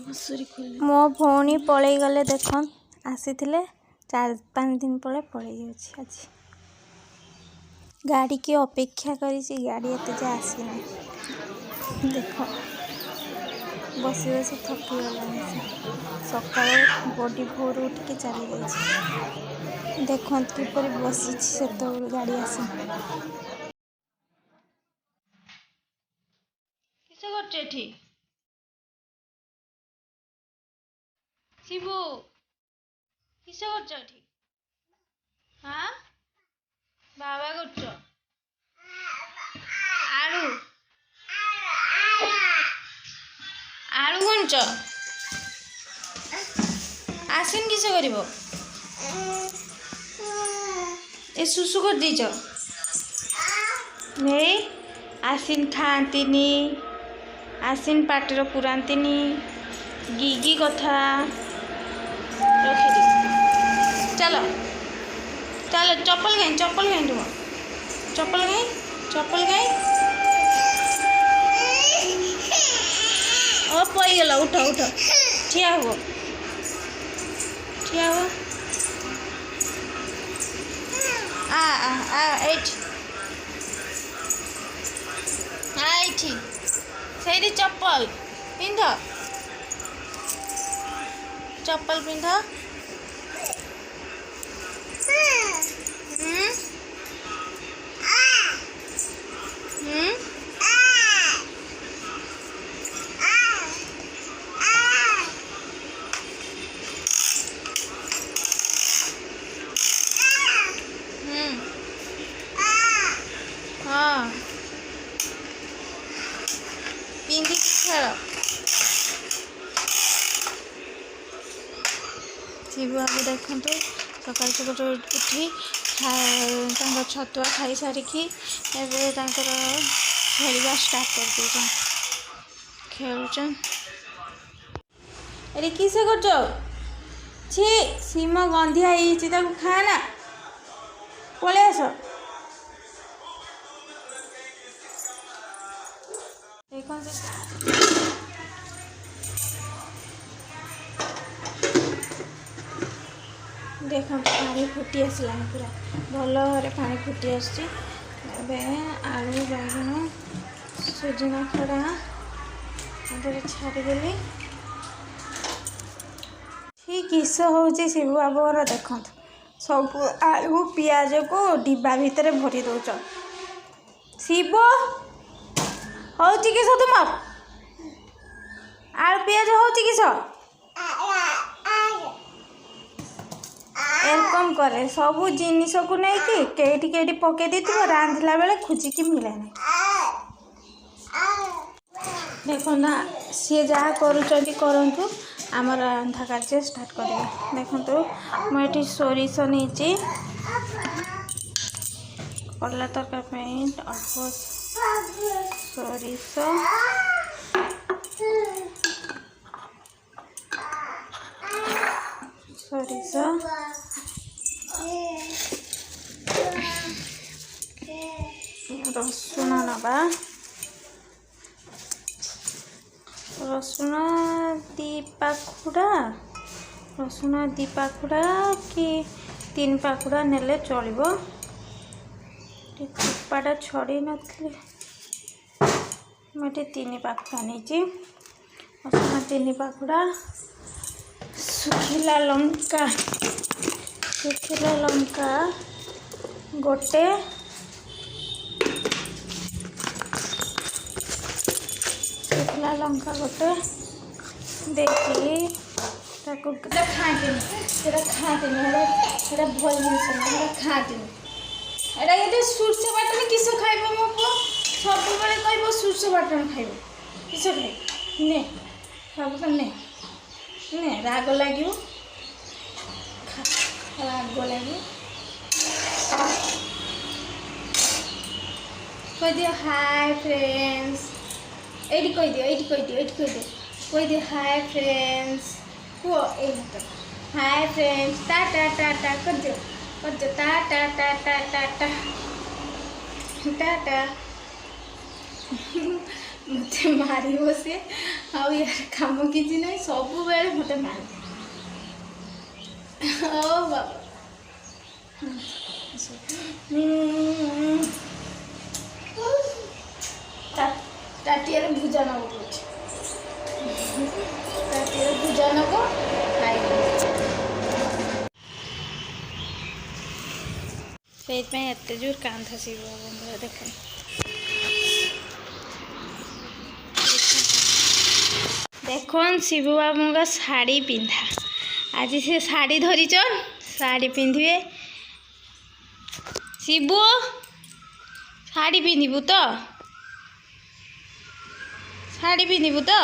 मो भौणी पलई गले देख आसी 4-5 दिन पड़े पलई आज गाड़ी की अपेक्षा करी गाड़ी एत जे आसना देख बसी बसी थकी गला सका बॉडी भोर उठिक चली जाए देख किपर बसी से गाड़ी आस शिबू किस कर हाँ बाबा कर आलू आलू कौच आसिन किस कर सुसु कर दीच मेरी आसिन खाती आसिन पाटर पुराती गिगी कथा रखी चलो चलो चप्पल गई तुम चप्पल गई ओ पईगला उठ ठिया हुआ से चप्पल पिंध हाँ पिंधि खेल शिबू बाबू देखु सकाल सकाल उठी छतुआ खाई सारिकी खेलवा स्टार्ट कर खेलुचन अरे किस कर सीम गंधिया खाना पलि आस देख पानी फुटी आसला पूरा भल भाव पानी फुटी आलू बैगन सुजना खड़ा छाड़देली ठीक किस हो शिबू बाबूर देख सब आलू पियाज को डिब्बा भितर भरी दौच शिव हो किस तुम आलू पियाज हो किस एरकम करे सबू जिनिस को नहीं कि पके दी रांधला बेले खोजिकी मिले नहीं देख ना सी जहाँ करूँ आम रंधा कार्य स्टार्ट कर देखु मुझे सोरिष नहीं कला तरकारी अल्प सोरिष रसुण नवा रसुण दी पाखुड़ा कि 3 पाखुड़ा नेले चलो चोपाटा छड़ी नी मुझे 3 पाखुड़ा नहीं रसुण 3 पाखुड़ा सुखिला लंका गोटे सुखिला लंका गोटे देखी खाती भल जिन खाती ये सोर्ष बाटन किस खाइब मो पु सब कह सोर्ष बाटन खाइब किस खाइ ने सब तो ने राग लगे कह दियो हाय फ्रेंड्स ये कह दियो hi friends hi friends Tata Tata कर दियो टाटा टाटा टाटा टाटा मत मार सी यार कम कि ना सब बेले मत मार ओ बाबा टाटिया भुजा नब टाटिया भुजा नब से एत जोर कांधा शिव बाबा देख देखन शिव बाबू का शाड़ी पिंधा आज से शाड़ी धरीचन शाड़ी पिंधे शिबू शाड़ी पिंधबू तो शाड़ी पिंधबू तो